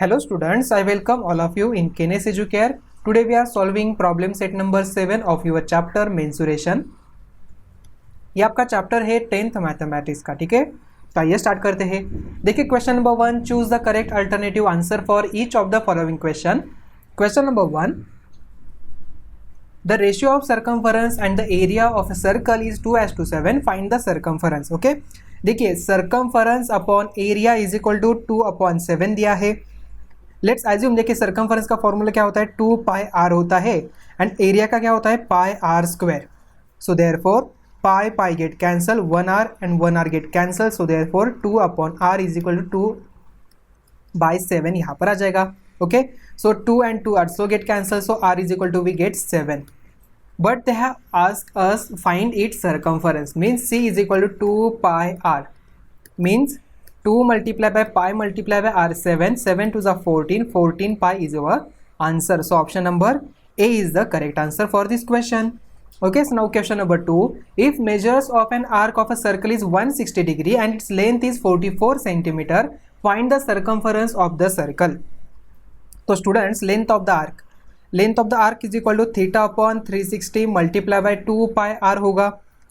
Hello students, I welcome all of you in Kenes Educare. Today we are solving problem set number 7 of your chapter mensuration. ये आपका chapter है 10th mathematics का, ठीक है। तो आइए स्टार्ट करते हैं। देखिए question number 1, choose the correct alternative answer for each of the following question. Question number 1, the ratio of circumference and the area of a circle is 2:7. Find the circumference. Okay देखिए circumference upon area is equal to 2/7 दिया है। Let's assume, देखिए circumference का formula क्या होता है, 2πr होता है एंड एरिया का क्या होता है, πr²। So therefore pi get cancel, 1r and 1r get cancel, so therefore 2/r is equal to 2/7 यहाँ पर आ जाएगा। Okay so 2 and 2 also get cancelled, so r is equal to we get 7. But they have asked us find its circumference, means c is equal to 2πr, means 2 multiplied by pi multiplied by r, 7 to the 14 pi is our answer. So option number A is the correct answer for this question. Okay, so now question number 2, if measures of an arc of a circle is 160 degree and its length is 44 centimeter, find the circumference of the circle. तो students length of the arc is equal to theta upon 360 multiply by 2πr होगा,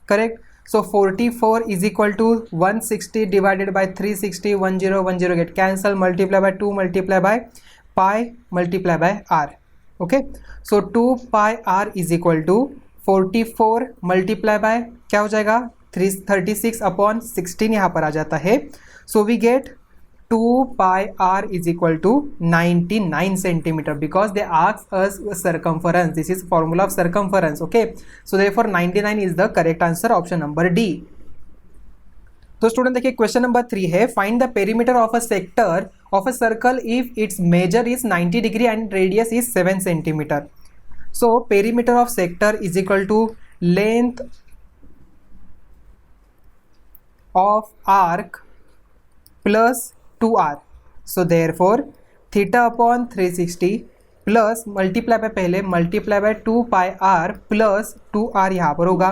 correct. So 44 is equal to 160 divided by 360, 10 get cancel, multiply by 2 multiply by pi multiply by r। Okay so 2πr is equal to 44 multiply by क्या हो जाएगा, 336 upon 16 यहाँ पर आ जाता है। So we get 2πr is equal to 99 centimeter because they asked us circumference. This is formula of circumference. Okay, so therefore 99 is the correct answer, option number D. तो student देखिए क्वेश्चन नंबर 3 है, find the perimeter of a sector of a circle if its measure is 90 degree and radius is 7 centimetre. So perimeter of sector is equal to length of arc plus 2r. So therefore theta upon 360 plus multiply by पहले multiply by 2πr plus 2r यहाँ पर होगा।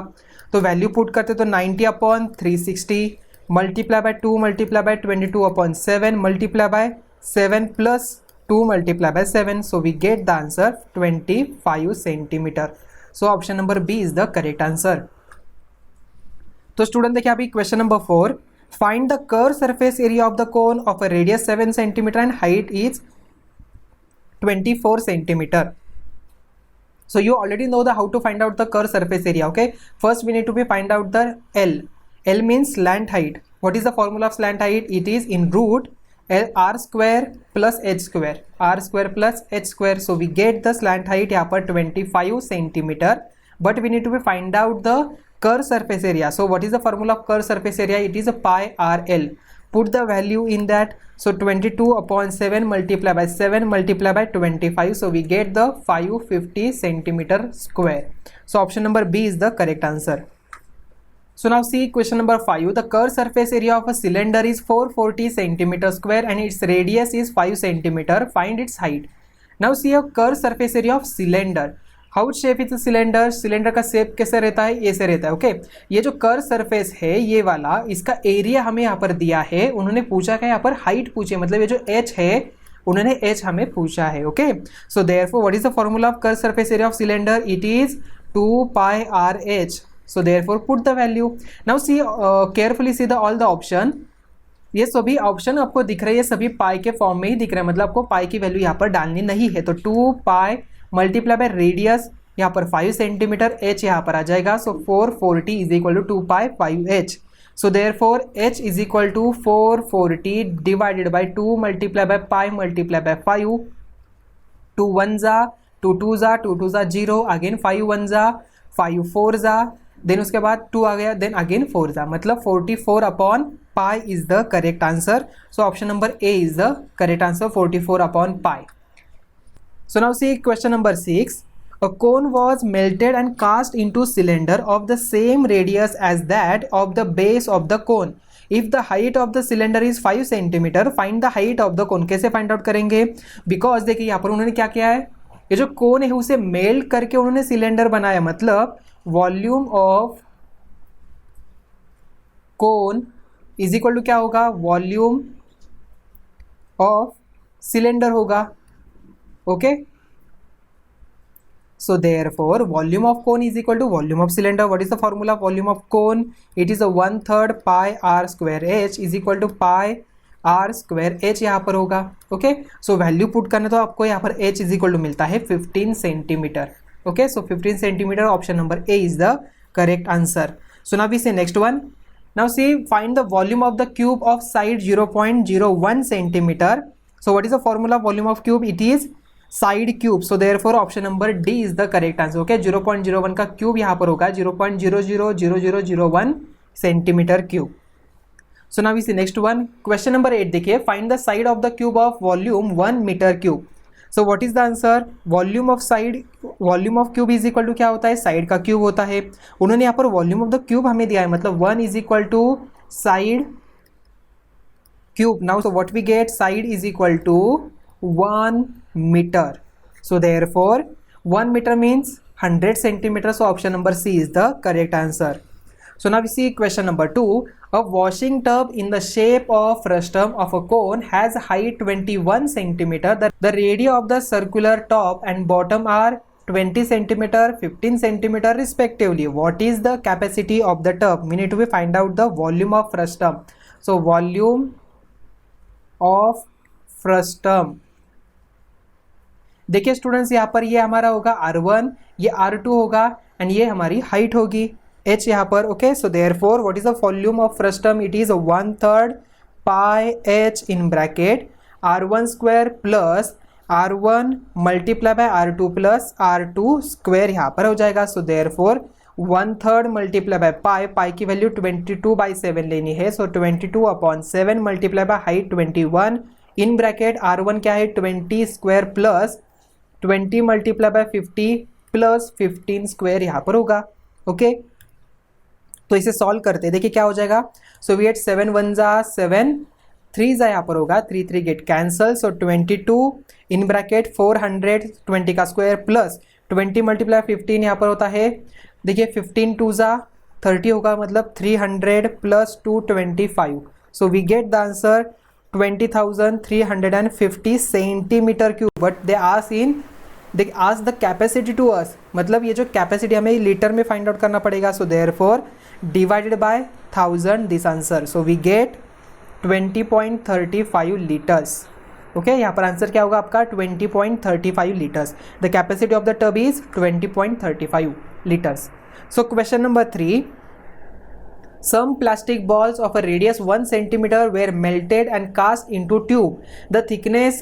तो value put करते तो 90 upon 360 multiply by 2 multiply by 22/7 multiply by 7 plus 2 multiply by 7, so we get the answer 25 centimetre. So option number B is the correct answer. तो student देखिए अभी question number 4, find the curved surface area of the cone of a radius 7 centimeter and height is 24 centimeter. So you already know the how to find out the curved surface area. Okay, first we need to find out the L means slant height. What is the formula of slant height? It is in root r square plus h square, r square plus h square. So we get the slant height यहाँ पर 25 centimeter, but we need to find out the curved surface area. So what is the formula of curved surface area? It is a pi rl. Put the value in that. So 22/7 multiplied by 7 multiplied by 25. So we get the 550 centimeter square. So option number B is the correct answer. So now see question number 5. The curved surface area of a cylinder is 440 centimeter square and its radius is 5 centimeter. Find its height. Now see a curved surface area of cylinder. How shape is cylinder, cylinder का shape कैसे रहता है, ऐसे रहता है। Okay ये जो curve surface है ये वाला, इसका एरिया हमें यहाँ पर दिया है, उन्होंने पूछा क्या यहाँ पर हाइट पूछी, मतलब ये जो h है उन्होंने h हमें पूछा है। Okay so therefore what is the formula of curve surface area of cylinder? It is 2πrh. So therefore put the value. Now see carefully see the all the option. ये सभी option आपको दिख रहे हैं, सभी पाई के फॉर्म में ही दिख रहे हैं, मतलब आपको पाई की वैल्यू यहाँ पर डालनी नहीं है। तो 2π मल्टीप्लाई बाय रेडियस यहाँ पर 5 सेंटीमीटर, h यहाँ पर आ जाएगा। So 440 is equal to 2π5h. So therefore h is equal to 440 divided by 2 multiply by pi multiply by 5, 2 1 जा 2 2 जा 2 2 जा 0, अगेन 5 1 जा 5 4 जा, देन उसके बाद 2 आ गया, देन अगेन 4 जा, मतलब 44/π is the correct answer. So option number A is the correct answer, 44/π. So now see question number 6. A cone was melted and cast into cylinder of the same radius as that of the base of the cone. If the height of the cylinder is 5 centimeter, find the height of the cone. कैसे find out करेंगे? Because देखिए यहाँ पर उन्होंने क्या किया है, ये जो कोन है उसे मेल्ट करके उन्होंने सिलेंडर बनाया, मतलब volume of cone is equal to क्या होगा, वॉल्यूम ऑफ सिलेंडर होगा. Okay, so therefore volume of cone is equal to volume of cylinder. What is the formula of volume of cone? It is a 1/3 pi r square h is equal to pi r square h यहाँ पर होगा. Okay, so value put करना तो आपको यहाँ पर h is equal to मिलता है 15 centimetre. Okay, so 15 centimetre, option number A is the correct answer. So now we see next one. Now see find the volume of the cube of side 0.01 centimetre. So what is the formula of volume of cube? It is side cube. So therefore option number D is the correct answer. Okay, 0.01 का cube यहाँ पर होगा 0.000001 centimetre cube. So now we C next one. Question number 8 देखिए. Find the side of the cube of volume 1 metre cube. So what is the answer? Volume of side, volume of cube is equal to क्या होता है? Side का cube होता है. उन्होंने यहाँ पर वॉल्यूम ऑफ द क्यूब हमें दिया है, मतलब 1 is equal to side cube. Now so what we get? Side is equal to 1 meter. So therefore 1 meter means 100 centimeters. So option number C is the correct answer. So now we see question number 2. A washing tub in the shape of frustum of a cone has height 21 centimeter. The radii of the circular top and bottom are 20 centimeter, 15 centimeter respectively. What is the capacity of the tub? We need to find out the volume of frustum. So volume of frustum. देखिए students, यहाँ पर ये हमारा होगा R1, ये R2 होगा and ये हमारी हाइट होगी h यहाँ पर. Okay, so therefore what is the volume of frustum? It is 1/3 pi h in bracket R1 square plus R1 multiply by R2 plus R2 square यहाँ पर हो जाएगा. So therefore 1/3 multiply by pi, pi की value 22/7 लेनी है. So 22/7 multiply by height 21 in bracket R1 क्या है? 20 square plus 20 multiply by 50 plus 15 square यहाँ पर होगा. ओके, तो इसे सॉल्व करते हैं. देखिए क्या हो जाएगा. सो वी गेट 7 1 जा 7, 3 जा यहाँ पर होगा 3 3 gate cancel. So 22 in bracket 420 का स्क्वायर प्लस 20 मल्टीप्लाई 15 यहाँ पर होता है. देखिए 15 2 जा 30 होगा, मतलब 300 plus 225. So we get the answer 20,350 centimetre cube. But they ask the capacity to us, मतलब ये जो कैपेसिटी हमें लीटर में फाइंड आउट करना पड़ेगा. So therefore divided by 1000 this answer. So we get 20.35 litres. Okay, यहाँ पर आंसर क्या होगा आपका? 20.35 litres. The capacity of the tub is 20.35 litres. So question number 3. Some plastic balls of a radius 1 centimeter were melted and cast into tube. The thickness,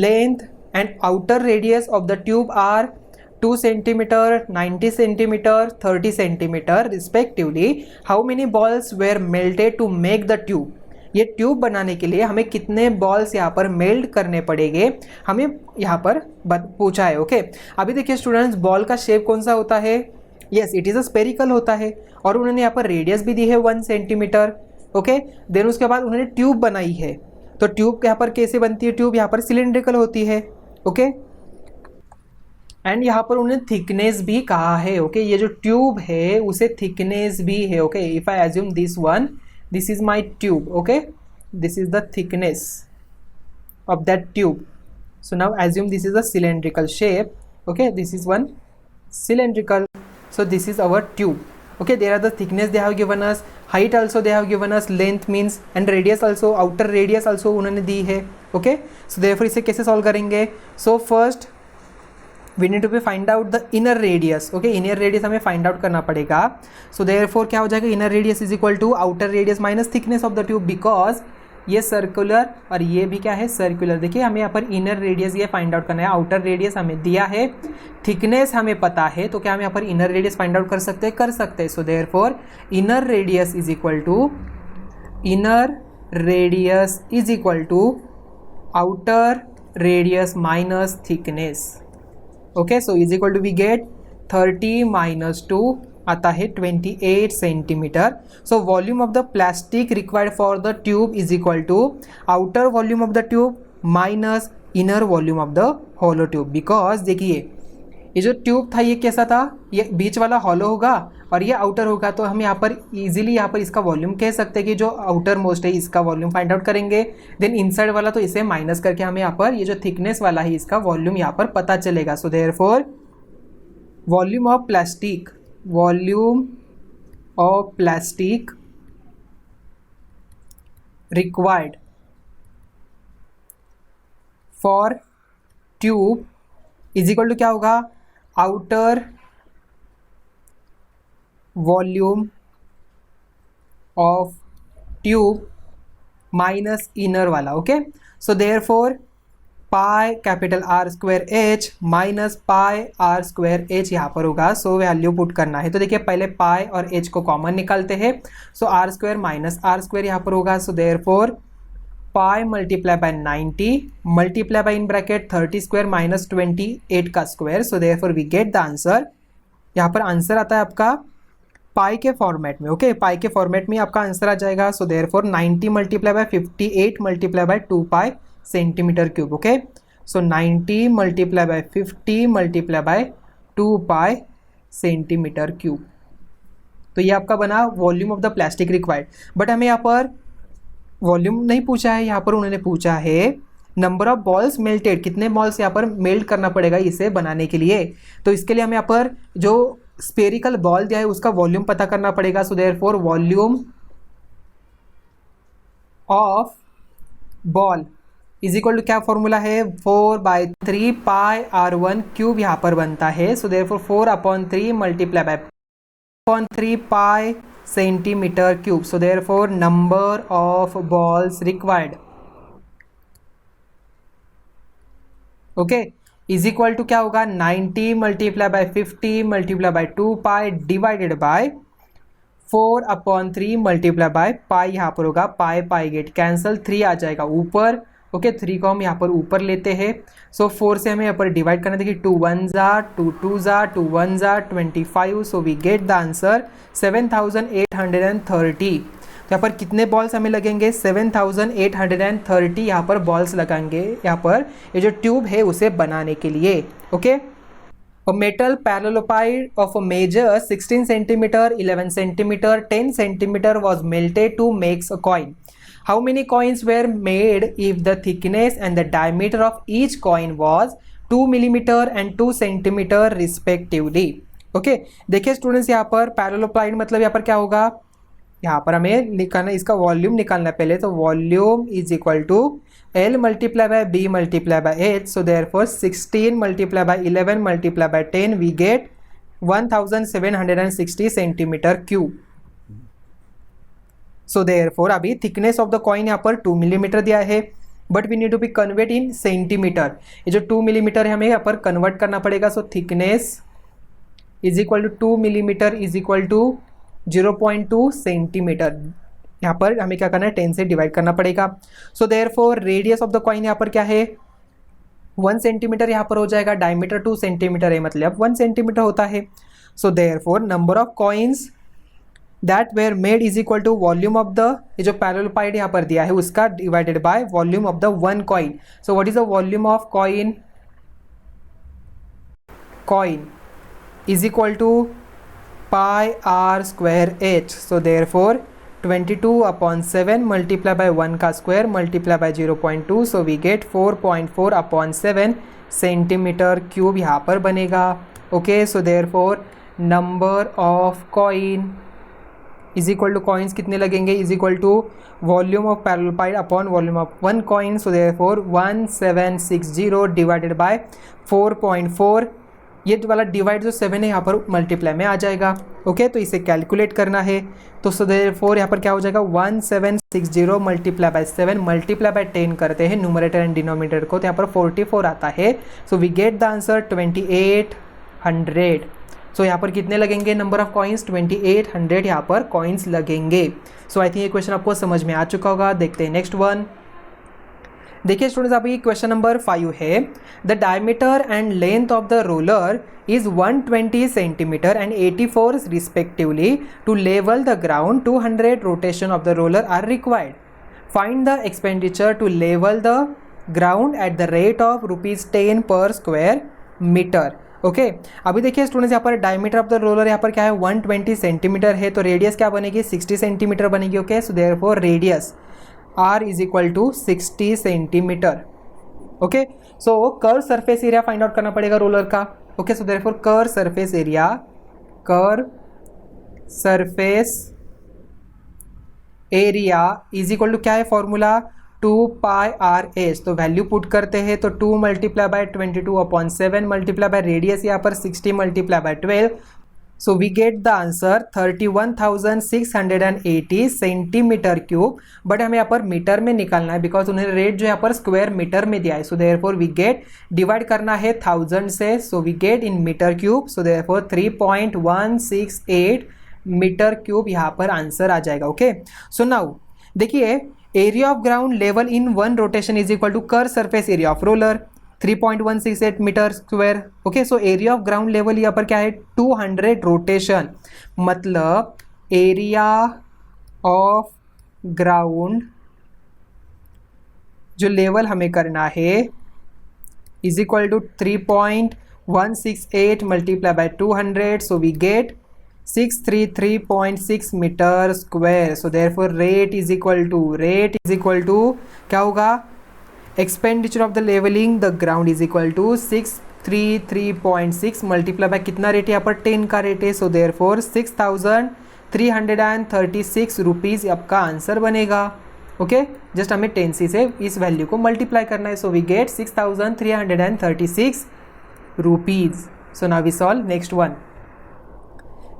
length and outer radius of the tube are 2 centimeter, 90 centimeter, 30 centimeter respectively. How many balls were melted to make the tube? ये tube बनाने के लिए हमें कितने balls यहाँ पर melt करने पड़ेंगे, हमें यहाँ पर पूछा है. ओके, अभी देखिए स्टूडेंट्स, बॉल का शेप कौन सा होता है? Yes, it is a spherical होता है और उन्होंने यहाँ पर रेडियस भी दी है 1 सेंटीमीटर. ओके, देन उसके बाद उन्होंने ट्यूब बनाई है. तो ट्यूब यहाँ पर कैसे बनती है? ट्यूब यहाँ पर सिलेंड्रिकल होती है. ओके, एंड यहाँ पर उन्होंने थिकनेस भी कहा है. ओके, ये जो ट्यूब है उसे थिकनेस भी है. Okay, if I assume this one, this is my tube. Okay, this is the thickness of that tube. So now assume this is a cylindrical shape. Okay, this is one cylindrical. So this is our tube. Okay, there are the thickness they have given us, height also they have given us, length means and radius also, outer radius also उन्होंने दी है. Okay, so therefore इसे कैसे solve करेंगे? So first we need to find out the inner radius. Okay, inner radius हमें find out करना पड़ेगा. So therefore क्या हो जाएगा? inner radius is equal to outer radius minus thickness of the tube, because ये circular और ये भी क्या है? सर्कुलर. देखिए हमें यहाँ पर इनर रेडियस ये फाइंड आउट करना है. आउटर रेडियस हमें दिया है, थिकनेस हमें पता है, तो क्या हम यहाँ पर इनर रेडियस फाइंड आउट कर सकते हैं? कर सकते हैं. So therefore inner radius is equal to outer radius minus thickness. Okay, so is equal to we get 30 minus 2 आता है 28 centimetre. So volume of the plastic required for the tube is equal to outer volume of the tube minus inner volume of the hollow tube. Because देखिए ये जो tube था ये कैसा था, ये बीच वाला हॉलो होगा और ये आउटर होगा, तो हम यहाँ पर इजीली यहाँ पर इसका वॉल्यूम कह सकते हैं कि जो आउटर मोस्ट है इसका वॉल्यूम फाइंड आउट करेंगे। देन इनसाइड वाला तो इसे माइनस करके हमें यहाँ पर ये जो थिकनेस वाला है इसका वॉल्यूम यहाँ पर पता चलेगा। So therefore volume of plastic required for tube is equal to क्या होगा, outer volume of tube minus inner वाला। Okay, so therefore pi capital R square H minus pi are square H यहाँ पर होगा। सो वैल्यू पुट करना है, तो देखिए पहले पाई और एच को कॉमन निकालते हैं। So R square minus R square यहाँ पर होगा। So therefore pi multiply by 90 multiply by in bracket 30 square minus 28 का square. So therefore we get the answer. यहाँ पर आंसर आता है आपका पाई के फॉर्मेट में। ओके, पाई के फॉर्मेट में आपका आंसर आ जाएगा। So therefore 90 multiply bye 58 multiply by 2 pi centimetre cube. Okay, so 90 multiply by 50 multiply by 2 pi centimetre cube. तो ये आपका बना volume of the plastic required. But हमें यहाँ पर वॉल्यूम नहीं पूछा है, यहाँ पर उन्होंने पूछा है नंबर ऑफ बॉल्स मेल्टेड, कितने बॉल्स यहाँ पर मेल्ट करना पड़ेगा इसे बनाने के लिए। तो इसके लिए हमें यहाँ पर जो स्पेरिकल बॉल दिया है उसका वॉल्यूम पता करना पड़ेगा। So therefore volume of ball is equal to क्या फॉर्मूला है, 4/3 पाई r1 क्यूब यहाँ पर बनता है। So therefore 4/3 multiply by 3 pi centimetre cube. So therefore number of balls required okay is equal to क्या होगा, 90 multiply by 50 multiply by 2 pi divided by 4/3 multiply by pi यहाँ पर होगा, पाई पाई गेट कैंसल, 3 आ जाएगा ऊपर। ओके, 3 को हम यहाँ पर ऊपर लेते हैं। सो 4 से हमें यहाँ पर डिवाइड करना, देखिए 2 1 जा 2 2 जा 2 1 जा 25। So we get the answer 7830। तो यहाँ पर कितने बॉल्स हमें लगेंगे, 7830 यहाँ पर बॉल्स लगाएंगे यहाँ पर ये जो ट्यूब है उसे बनाने के लिए। Okay, A metal parallelepiped of a measure 16 centimeter, 11 centimeter, 10 centimeter was melted to make a coin. How many coins were made if the thickness and the diameter of each coin was 2 millimeter and 2 centimeter respectively? Okay, देखिए students यहाँ पर पैरेललोपाइड मतलब यहाँ पर क्या होगा, यहाँ पर हमें निकालना, इसका वॉल्यूम निकालना है पहले। तो volume is equal to L multiply by B multiply by H। So therefore 16 multiply by 11 multiply by 10 we get 1760 centimetre cube. So therefore अभी थिकनेस ऑफ द कॉइन यहाँ पर 2 मिलीमीटर दिया है, but we need to be convert in centimetre. ये जो 2 millimetre है हमें यहाँ पर कन्वर्ट करना पड़ेगा। So thickness is equal to 2 millimetre is equal to 0.2 centimetre. यहाँ पर हमें क्या करना है, 10 से डिवाइड करना पड़ेगा। So therefore radius of the coin यहाँ पर क्या है, 1 सेंटीमीटर यहाँ पर हो जाएगा, डायमीटर 2 सेंटीमीटर है मतलब 1 सेंटीमीटर होता है। So therefore number of coins that were made is equal to volume of the, ये जो पैरेललोपाइड यहाँ पर दिया है उसका divided by volume of the one coin. So what is the volume of coin is equal to pi are square h. So therefore 22/7 multiply by 1 का square multiply by 0.2। So we get 4.4/7 centimetre cube यहाँ पर बनेगा। Okay, so therefore number of coin is equal to coins कितने लगेंगे, is equal to volume of parallelepiped upon volume of one coin. So therefore 1760 divided by 4.4, ये वाला divide जो 7 है यहाँ पर मल्टीप्लाई में आ जाएगा। ओके, तो इसे कैलकुलेट करना है। तो सो देयरफॉर यहाँ पर क्या हो जाएगा, 1760 मल्टीप्लाई बाय 7 मल्टीप्लाई बाय 10 करते हैं न्यूमरेटर एंड डिनोमिनेटर को, तो यहाँ पर 44 आता है। So we get the answer 2800। सो यहाँ पर कितने लगेंगे नंबर ऑफ कॉइन्स, 2800 यहाँ पर कॉइन्स लगेंगे। सो आई थिंक ये क्वेश्चन आपको समझ में आ चुका होगा। देखते हैं नेक्स्ट वन। देखिए स्टूडेंट्स, अभी क्वेश्चन नंबर 5 है, the diameter and length of the roller is 120 centimetre and 84 respectively to level the ground, 200 rotation of the roller are required. Find the expenditure to level the ground at the rate of ₹10 per square metre. Okay अभी देखिए students, यहाँ पर diameter of the roller यहाँ पर क्या है 120 centimetre है, तो रेडियस क्या बनेगी 60 सेंटीमीटर बनेगी। Okay so therefore radius r is equal to 60 centimetre. Okay so curve surface area find out करना पड़ेगा रोलर का। Okay so therefore curve surface area is equal to क्या है फॉर्मूला 2πr/s। तो वैल्यू पुट करते हैं तो 2 multiply by 22/7 multiply by radius यहाँ पर 60 multiply by 12, so we get the answer 31,680 centimetre cube. But हमें यहाँ पर मीटर में निकालना है बिकॉज उन्हें रेट जो यहाँ पर स्क्वायर मीटर में दिया है। So therefore we get divide करना है 1000 से, so we get in metre cube. So therefore 3.168 metre cube यहाँ पर आंसर आ जाएगा। ओके सो नाउ देखिए area of ground level in one rotation is equal to curve surface area of roller 3.168 metre square. Okay so area of ground level यहाँ पर क्या है 200 rotation, मतलब एरिया ऑफ ग्राउंड जो level हमें करना है is equal to 3.168 multiply by 200, so we get 633.6 metre square. So therefore rate is equal to क्या होगा expenditure of the levelling the ground is equal to 633.6 multiply by कितना rate है यहाँ पर 10 का रेट है। सो देयरफॉर 6,336 रुपीज़ आपका answer बनेगा। ओके जस्ट हमें 10c से इस वैल्यू को मल्टीप्लाई करना है, so we get 6,336 rupees. So now we solve next one.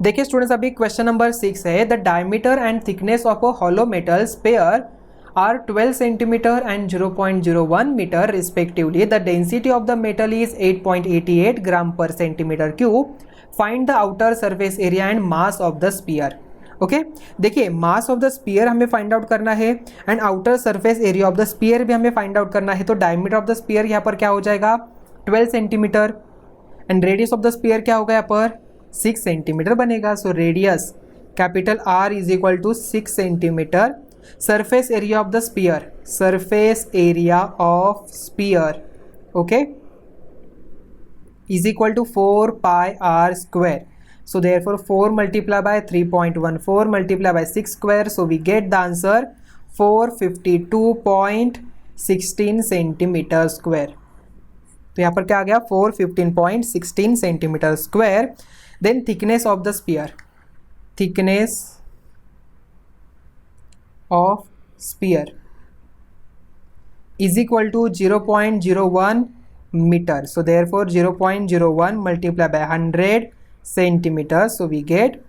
देखिए स्टूडेंट्स अभी क्वेश्चन नंबर 6 है, the diameter and thickness of a hollow metal sphere are 12 centimeter and 0.01 meter respectively. The density of the metal is 8.88 gram per centimeter cube. Find the outer surface area and mass of the sphere. ओके देखिए mass of the sphere हमें find out करना है and outer surface area of the sphere भी हमें find out करना है। तो डायमीटर ऑफ द स्पीयर यहाँ पर क्या हो जाएगा 12 centimetre and radius of the sphere क्या होगा यहाँ पर 6 सेंटीमीटर बनेगा। So radius capital R is equal to 6 centimetre. surface area of the sphere okay is equal to 4 pi r square. So therefore 4 multiplied by 3.14 multiplied by 6 square, so we get the answer 452.16 centimeter square. तो यहाँ पर क्या आ गया 415.16 centimetre square. Then thickness of the sphere, thickness of sphere is equal to 0.01 meter. So therefore 0.01 multiplied by 100 centimeters, so we get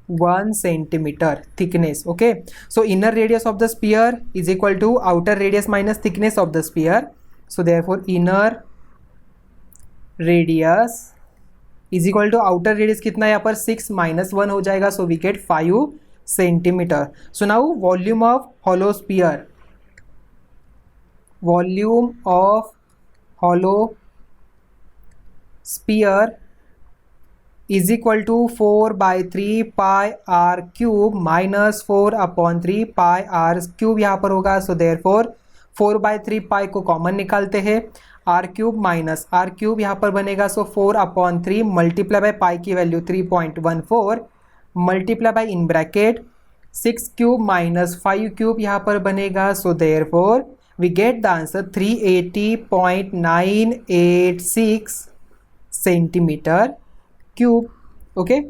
1 centimeter thickness. Okay so inner radius of the sphere is equal to outer radius minus thickness of the sphere. So therefore inner radius is equal to outer radius कितना यहाँ पर 6 minus 1 हो जाएगा, so we get 5 centimeter. So now volume of hollow sphere, volume of hollow sphere is equal to 4 by 3 pi r cube minus 4 upon 3 pi r cube यहाँ पर होगा। So therefore 4 by 3 pi को common निकालते हैं, r cube minus r cube यहाँ पर बनेगा। So 4 upon 3 multiply by pi की value 3.14 multiply by in bracket 6 cube minus 5 cube यहाँ पर बनेगा। So therefore we get the answer 380.986 centimetre cube. Okay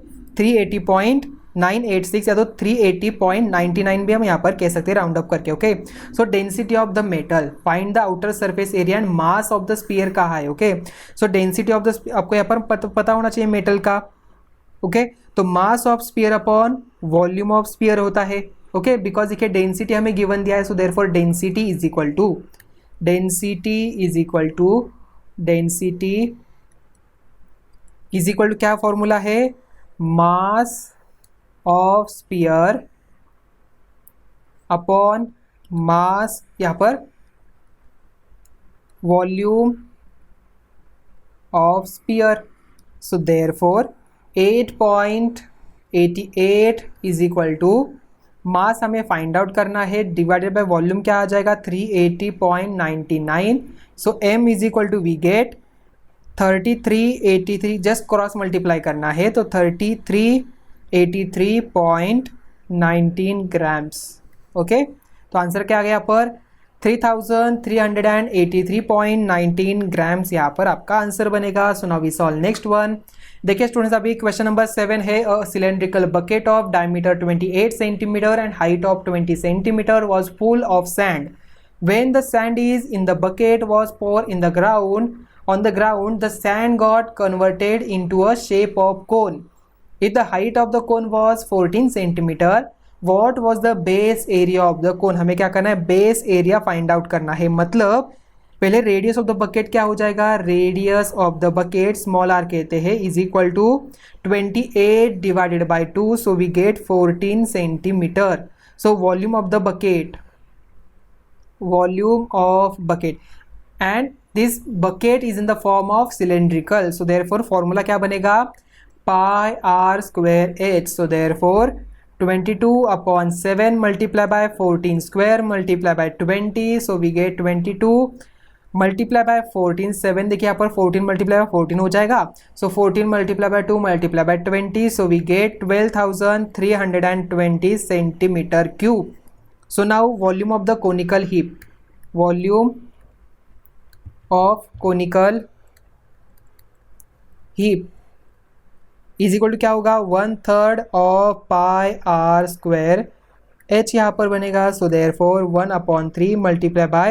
380.986 या तो 380.99 भी हम यहाँ पर कह सकते हैं राउंड अप करके। Okay so density of the metal, find the outer surface area and mass of the sphere कहा है। Okay so density of the आपको यहाँ पर पता होना चाहिए मेटल का। ओके तो mass of sphere upon volume of sphere होता है। ओके बिकॉज देखिए डेंसिटी हमें गिवन दिया है, so therefore density is equal to क्या फॉर्मूला है, mass of sphere upon mass यहाँ पर volume of sphere. So therefore 8.88 is equal to mass हमें फाइंड आउट करना है डिवाइडेड बाय वॉल्यूम क्या आ जाएगा 380.99। So m is equal to we get 3383 just cross multiply करना है, तो 3383.19 ग्राम्स। ओके, तो आंसर क्या आ गया यहाँ पर 3383.19 ग्राम्स यहाँ पर आपका आंसर बनेगा। So now we solve next one. देखिए स्टूडेंट्स, अभी क्वेश्चन नंबर 7 है, a cylindrical bucket of diameter 28 centimetre and height of 20 centimetre was full of sand. When the sand is in the bucket was poured in the ground, on the ground the sand got converted into a shape of cone. If the height of the cone was 14 centimeter, what was the base area of the cone? हमें क्या करना है, base area find out करना है। मतलब पहले radius of the bucket क्या हो जाएगा, radius of the bucket small r कहते हैं is equal to 28 divided by 2, so we get 14 centimetre. So volume of the bucket, volume of bucket, and this bucket is in the form of cylindrical, so therefore formula क्या बनेगा, pi r square h, so therefore 22/7 multiply by 14 square multiply by 20, so we get 22 multiply by 14, 7 देखिए यहाँ पर 14 multiply by 14 हो जाएगा, so 14 multiply by 2 multiply by 20, so we get 12,320 centimeter cube. So now volume of the conical heap, volume of conical heap is equal to क्या होगा, 1/3 of pi r square h यहाँ पर बनेगा, so therefore 1/3 multiply by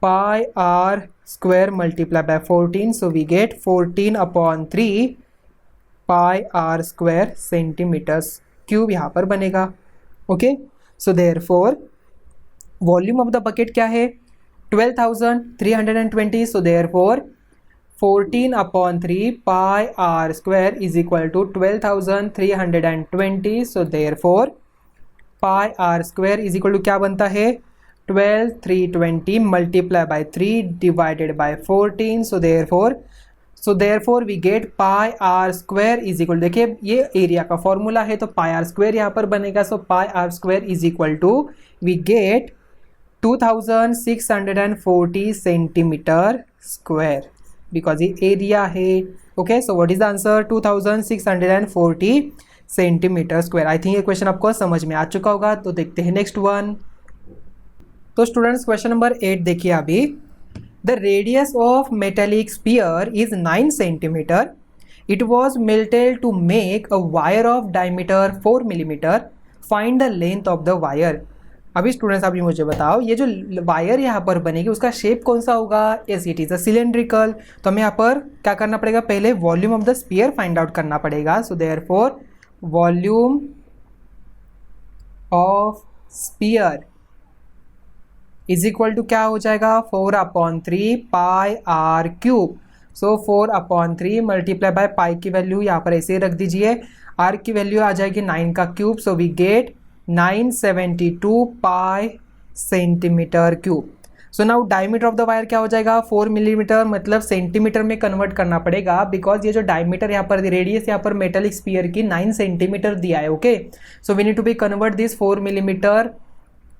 pi r square multiply by 14, so we get 14/3 pi r square centimeters cube यहाँ पर बनेगा। Okay, so therefore volume of the bucket क्या है, 12,320, so therefore 14/3 pi are square is equal to 12,320, so therefore pi are square is equal to क्या बनता है, 12,320 multiply by 3 divided by 14, so therefore we get pi are square is equal, देखिए ये area का formula है तो पाई are square यहाँ पर बनेगा, so pi are square is equal to we get 2640 centimetre square, because ये एरिया है। Okay, so what is the answer, 2640 centimetre square. I think ये क्वेश्चन आपको समझ में आ चुका होगा, तो देखते हैं नेक्स्ट वन। तो स्टूडेंट्स क्वेश्चन नंबर 8 देखिए अभी, the radius of metallic sphere is 9 centimeter. It was melted to make a wire of diameter 4 millimeter. Find the length of the wire. अभी स्टूडेंट्स अभी मुझे बताओ, ये जो वायर यहाँ पर बनेगी उसका शेप कौन सा होगा, yes it is a cylindrical. तो हमें यहाँ पर क्या करना पड़ेगा, पहले volume of the sphere find out करना पड़ेगा। So therefore volume of sphere is equal to क्या हो जाएगा, 4/3 pi R cube. So 4/3 multiply by pi की वैल्यू यहाँ पर ऐसे ही रख दीजिए, आर की वैल्यू आ जाएगी 9 का cube, so we get 972 pi centimetre cube. So now diameter of the wire क्या हो जाएगा, 4 मिलीमीटर, मतलब सेंटीमीटर में कन्वर्ट करना पड़ेगा, बिकॉज ये जो डायमीटर यहाँ पर रेडियस यहाँ पर मेटलिक स्फीयर की 9 सेंटीमीटर दिया है। Okay, so we need to be convert this 4 millimetre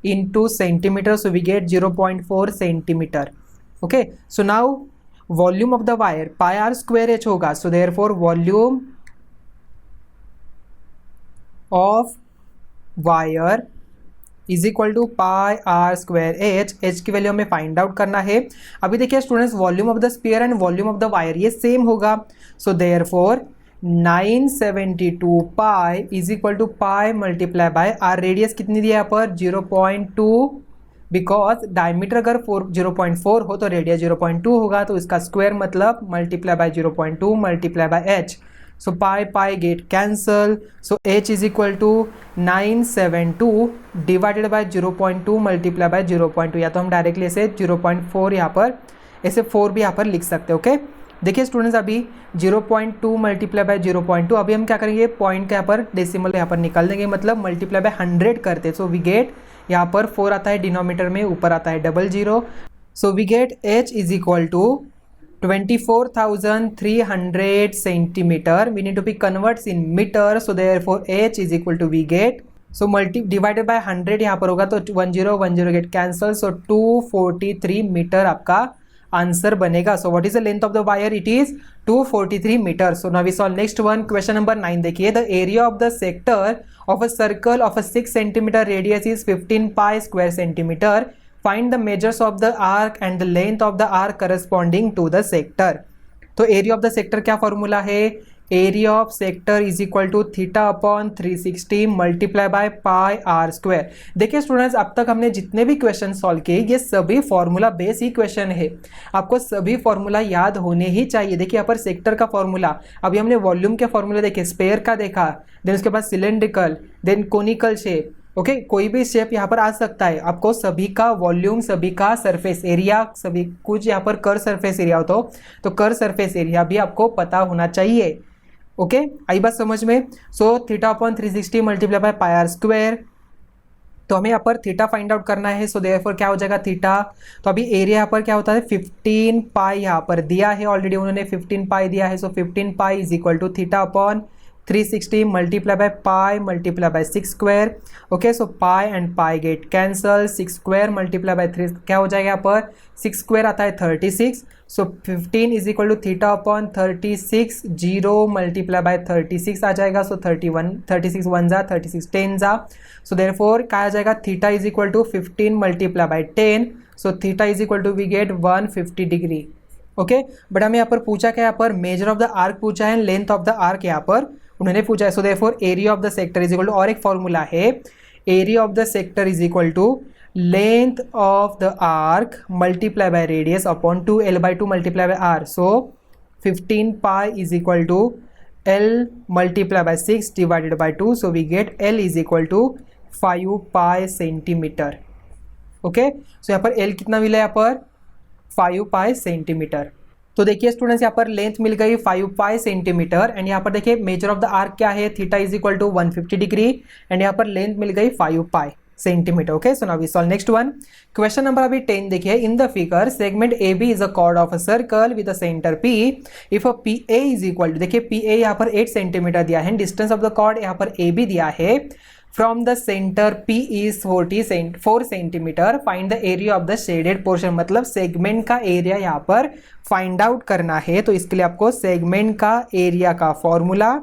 into centimeter, so we get 0.4 centimeter. Okay, so now volume of the wire pi r square h होगा, so therefore volume of wire is equal to pi r square h, h की value हमें find out करना है। अभी देखिए students, volume of the sphere and volume of the wire ये same होगा, so therefore 972 pi is equal to pi multiply by r, radius कितनी दी है यहाँ पर 0.2, बिकॉज डायमीटर अगर 0.4 हो तो रेडियस 0.2 होगा, तो इसका स्क्वायर मतलब multiply by 0.2 multiply by h, so pi pi get cancel, so h is equal to 972 divided by 0.2 multiply by 0.2, या तो हम डायरेक्टली ऐसे 0.4 यहाँ पर ऐसे 4 भी यहाँ पर लिख सकते हैं। ओके, देखिए स्टूडेंट्स अभी 0.2 मल्टीप्लाई बाय 0.2, अभी हम क्या करेंगे, पॉइंट का यहाँ पर डेसिमल यहाँ पर निकाल देंगे, मतलब मल्टीप्लाई बाय 100 करते, सो वी गेट यहाँ पर 4 आता है डिनोमिनेटर में, ऊपर आता है 00, so we get h is equal to 24,300 centimetre, we need to be converts in metre, so therefore h is equal to we get, so multi divided by 100 यहाँ पर होगा तो 10 10 गेट कैंसल, सो 243 मीटर आपका answer बनेगा। So what is the length of the wire? It is 243 metre. So now we solve next one, question number 9 देखिए, the area of the sector of a circle of a 6 centimetre radius is 15 pi square centimetre, find the measures of the arc and the length of the arc corresponding to the sector. तो area of the sector क्या formula है? Area of sector is equal to theta upon 360 multiply by pi are square. देखिए students, अब तक हमने जितने भी question solve किए ये सभी फॉर्मूला बेस ही क्वेश्चन है, आपको सभी फॉर्मूला याद होने ही चाहिए। देखिए यहाँ पर सेक्टर का फॉर्मूला, अभी हमने वॉल्यूम के फॉर्मूला देखे, स्पेयर का देखा, देन उसके बाद cylindrical, then conical shape, okay कोई भी शेप यहाँ पर आ सकता है। आपको सभी का वॉल्यूम, सभी का सरफेस एरिया, सभी कुछ यहाँ पर कर सरफेस एरिया हो तो कर सरफेस एरिया भी आपको पता होना चाहिए। ओके आई बात समझ में? So theta upon 360 multiply by pi are square, तो हमें यहाँ पर थीटा फाइंड आउट करना है। सो देयरफॉर क्या हो जाएगा थीटा, तो अभी एरिया यहाँ पर क्या होता है 15 पाई यहाँ पर दिया है, ऑलरेडी उन्होंने 15 पाई दिया है। So 15 pi is equal to theta upon 360 multiply by pi multiply by 6 square. Okay so pi and pi get cancel, 6 square multiply by 3 क्या हो जाएगा यहाँ पर 6 स्क्वायर आता है 36। So 15 is equal to theta upon 36, 0 multiply by 36 आ जाएगा। So 31, 36 1 जा, 36 10 जा। सो देयरफॉर क्या आ जाएगा theta is equal to 15 multiply by 10। So theta is equal to we get 150 degree. Okay but हमें यहाँ पर पूछा क्या, यहाँ पर मेजर ऑफ द आर्क पूछा है, लेंथ ऑफ द आर्क यहाँ पर उन्होंने पूछा है। So therefore area of the sector is equal to, और एक फॉर्मूला है, area of the sector is equal to length of the arc multiply by radius upon 2l/2 multiply by r। So 15 pi is equal to l multiply by 6 divided by 2। So we get l is equal to 5 pi centimetre. Okay so यहाँ पर l कितना मिला, यहाँ पर 5 pi centimetre. तो देखिए students यहाँ पर लेंथ मिल गई 5 पाई सेंटीमीटर, एंड यहाँ पर देखिए मेजर ऑफ द आर्क क्या है, theta is equal to 150 degree, and यहाँ पर लेंथ मिल गई 5 pi centimetre. Okay so now we solve next one, question number अभी 10 देखिए, in the figure segment A B is a chord of a circle with a centre P, if a P A is equal to, देखिए P A यहाँ पर 8 centimetre दिया है, distance of the cord यहाँ पर A B दिया है, from the centre P is 4 centimetre, find the area of the shaded portion. मतलब सेगमेंट का एरिया यहाँ पर फाइंड आउट करना है, तो इसके लिए आपको सेगमेंट का एरिया का फॉर्मूला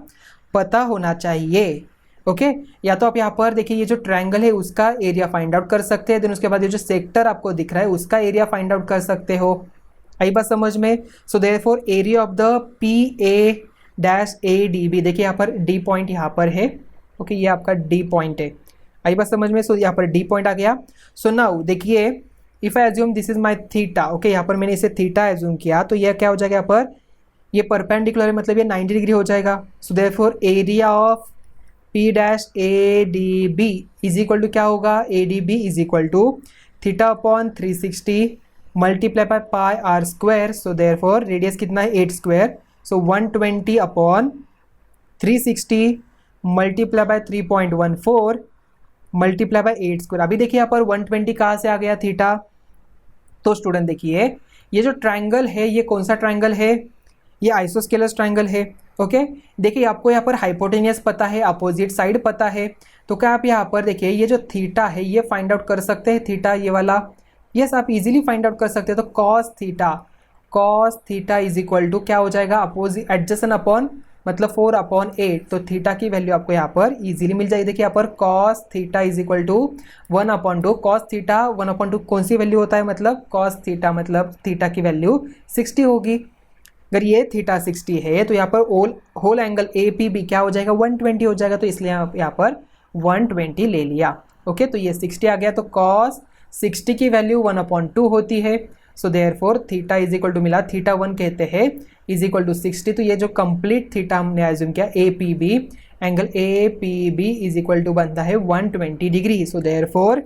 पता होना चाहिए। ओके या तो आप यहाँ पर देखिए ये जो ट्रायंगल है उसका एरिया फाइंड आउट कर सकते हैं, देन उसके बाद ये जो सेक्टर आपको दिख रहा है उसका एरिया फाइंड आउट कर सकते हो। आई बात समझ में? सो therefore area of the PA-ADB, देखिए यहाँ पर डी पॉइंट यहाँ पर है, ओके ये आपका डी पॉइंट है। आई बात समझ में? सो यहाँ पर डी पॉइंट आ गया। सो नाउ देखिए if I assume this is my theta, okay यहाँ पर मैंने इसे थीटा एज्यूम किया, तो यह क्या हो जाएगा, यहाँ पर ये परपेंडिकुलर है, मतलब ये 90 डिग्री हो जाएगा। So therefore area of P-ADB is equal to क्या होगा, ADB is equal to theta upon 360 multiply by pi are square. So therefore radius कितना है 8 square, so 120 upon 360 multiply by 3.14 multiply by 8 square. अभी देखिए यहाँ पर 120 कहाँ से आ गया थीटा, तो स्टूडेंट देखिए ये जो ट्रायंगल है ये कौन सा ट्रायंगल है, ये आइसोस्केलस ट्रायंगल है। ओके देखिए आपको यहाँ पर हाइपोटेनियस पता है, अपोजिट साइड पता है, तो क्या आप यहाँ पर देखिए ये जो थीटा है ये फाइंड आउट कर सकते हैं, थीटा ये वाला, यस आप इजीली फाइंड आउट कर सकते हैं। तो cos theta is equal to क्या हो जाएगा, अपोजिट एडजेसेंट अपॉन मतलब 4/8, तो थीटा की वैल्यू आपको यहाँ पर इजीली मिल जाएगी। देखिए यहाँ पर cos theta is equal to 1/2, cos theta 1/2 कौन सी वैल्यू होता है, मतलब कॉस थीटा मतलब थीटा की वैल्यू 60 होगी। अगर ये थीटा 60 है तो यहाँ पर होल एंगल APB क्या हो जाएगा 120 हो जाएगा, तो इसलिए यहाँ पर 120 ले लिया। ओके तो ये 60 आ गया, तो कॉस 60 की वैल्यू 1/2 होती है। So therefore theta is equal to मिला, थीटा 1 कहते हैं इज इक्वल टू 60, तो ये जो कंप्लीट थीटा हमने एज्यूम किया APB, angle APB is equal to बनता है 120 degree. So therefore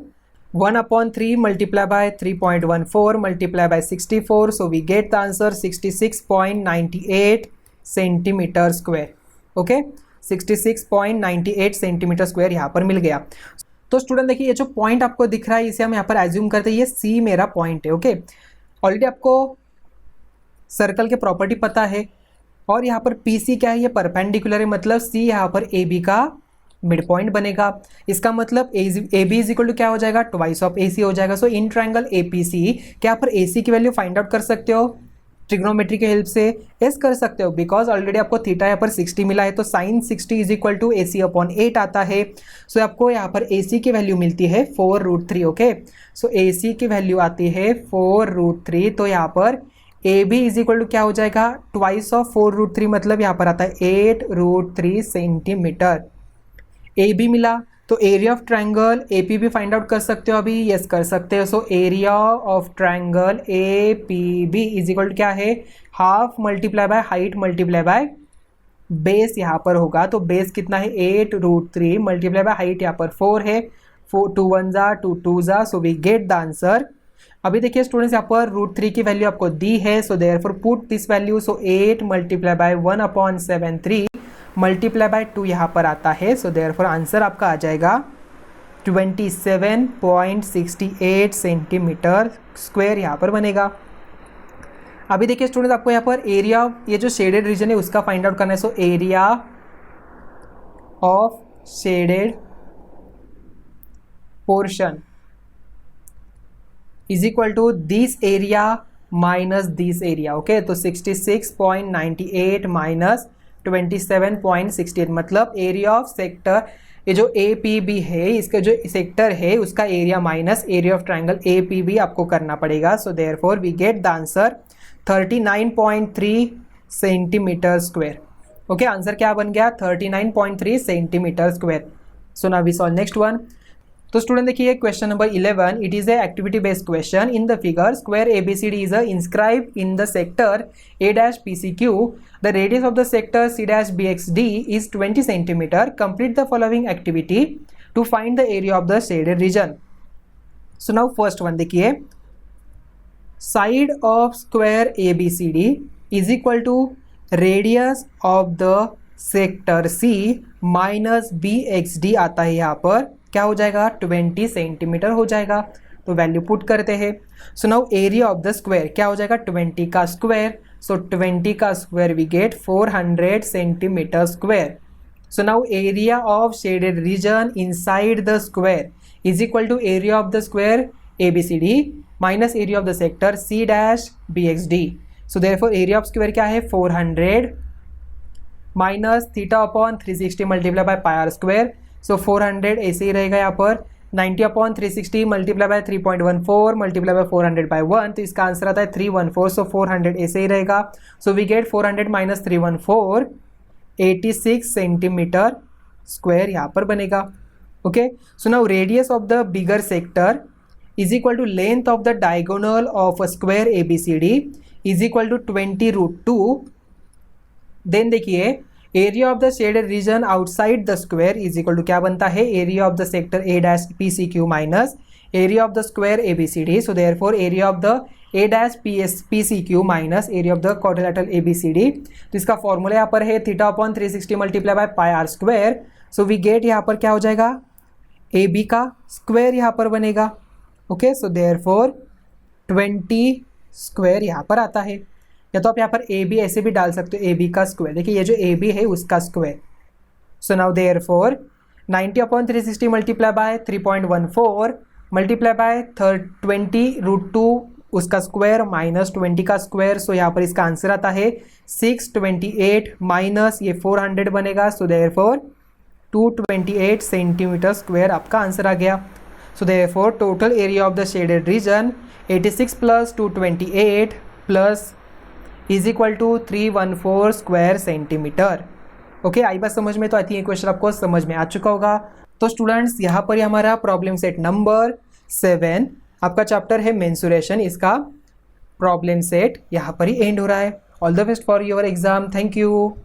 1/3 multiply by 3.14 multiply by 64, so we get the answer 66.98 centimetre square. Okay 66.98 centimetre square यहाँ पर मिल गया। तो स्टूडेंट देखिए ये जो पॉइंट आपको दिख रहा है इसे हम यहाँ पर एज्यूम करते हैं ये C मेरा पॉइंट है। ओके ऑलरेडी आपको सर्कल के प्रॉपर्टी पता है, और यहाँ पर PC क्या है, ये परपेंडिकुलर है, मतलब C यहाँ पर AB का मिड पॉइंट बनेगा। इसका मतलब A B is equal to क्या हो जाएगा, ट्वाइस ऑफ ए सी हो जाएगा। सो in triangle A P C, क्या यहाँ पर ए सी की वैल्यू फाइंड आउट कर सकते हो ट्रिग्नोमेट्री के हेल्प से? यस कर सकते हो, बिकॉज ऑलरेडी आपको थीटा यहाँ पर 60 मिला है, तो sine 60 is equal to A C upon 8 आता है। सो आपको यहाँ पर ए सी की वैल्यू मिलती है 4√3। ओके, सो ए सी की वैल्यू आती है 4√3। तो यहाँ पर A B is equal to क्या हो जाएगा, ट्वाइस ऑफ 4√3, मतलब यहाँ पर आता है 8√3 सेंटीमीटर। ए बी मिला, तो area of triangle A P भी फाइंड आउट कर सकते हो अभी? यस कर सकते हो। So area of triangle A P B is equal to क्या है, half multiply by height multiply by base यहाँ पर होगा। तो बेस कितना है, 8√3 मल्टीप्लाई बाय हाइट यहाँ पर 4 है, 4 2 1 जा 2 2 जा, so we get the answer. अभी देखिए स्टूडेंट्स, यहाँ पर √3 की वैल्यू आपको दी है, so therefore put this value. So 8 multiply by 1/73 multiply by 2 यहाँ पर आता है। सो देयरफॉर आंसर आपका आ जाएगा 27.68 सेंटीमीटर स्क्वायर यहाँ पर बनेगा। अभी देखिए स्टूडेंट्स, आपको यहाँ पर एरिया, ये जो शेडेड रीजन है उसका फाइंड आउट करना है। So area of shaded portion is equal to this area minus this area. Okay, तो 66.98 माइनस 27.68, मतलब एरिया ऑफ सेक्टर, ये जो ए पी बी है, इसका जो सेक्टर है उसका area minus area of triangle A P B आपको करना पड़ेगा। So therefore we get the answer 39.3 centimetre square. Okay, answer क्या बन गया, 39.3 centimetre square. So now we solve next one. तो स्टूडेंट देखिए question number 11, it is a activity based question. In the figure square ABCD is inscribe in the sector A-PCQ. The radius of the sector C-BXD is 20 centimetre. Complete the following activity to find the area of the shaded region. So now first one देखिए, side of square ABCD is equal to radius of the sector C minus BXD आता है, यहाँ पर क्या हो जाएगा, 20 centimetre हो जाएगा। तो वैल्यू पुट करते हैं। So now area of the square क्या हो जाएगा, 20 का स्क्वायर। सो 20 का square we get 400 centimetre square. So now area of shaded region inside the square is equal to area of the square ABCD minus area of the sector C-BXD। So therefore area of square क्या है, 400 minus theta upon 360 multiply by pi are square. So 400 ऐसे ही रहेगा यहाँ पर, 90 upon 360 multiply by 3.14 multiply by 400 by 1, तो इसका answer आता है 314। सो 400 ऐसे ही रहेगा। So we get 400 minus 314 86 centimetre square यहाँ पर बनेगा। Okay, so now radius of the bigger sector is equal to length of the diagonal of a square ABCD is equal to 20√2। Then देखिए area of the shaded region outside the square is equal to क्या बनता है, area of the sector A-PCQ minus area of the square ABCD। So therefore area of the A-PCQ minus area of the quadrilateral ABCD। तो इसका formula यहाँ पर है theta upon 360 multiply by pi are square. So we get यहाँ पर क्या हो जाएगा, AB का स्क्वायर यहाँ पर बनेगा। ओके, सो देयरफॉर 20 स्क्वायर यहाँ पर आता है, या तो आप यहाँ पर AB ऐसे भी डाल सकते हो, AB का स्क्वायर। देखिए ये जो AB है उसका square. So now therefore 90 upon 360 multiply by 3.14 multiply bye 20√2 उसका स्क्वायर माइनस 20 का स्क्वायर। सो यहाँ पर इसका आंसर आता है 628 माइनस ये 400 बनेगा। सो देयरफॉर 228 सेंटीमीटर स्क्वायर आपका आंसर आ गया। So therefore total area of the shaded region 86 plus 228 plus is equal to 314 square centimetre. Okay, आई बात समझ में? तो आई थिंक ये क्वेश्चन आपको समझ में आ चुका होगा। तो स्टूडेंट्स यहाँ पर हमारा प्रॉब्लम सेट नंबर 7 आपका चैप्टर है मेंसुरेशन, इसका प्रॉब्लम सेट यहाँ पर ही एंड हो रहा है। All the best for your exam. Thank you.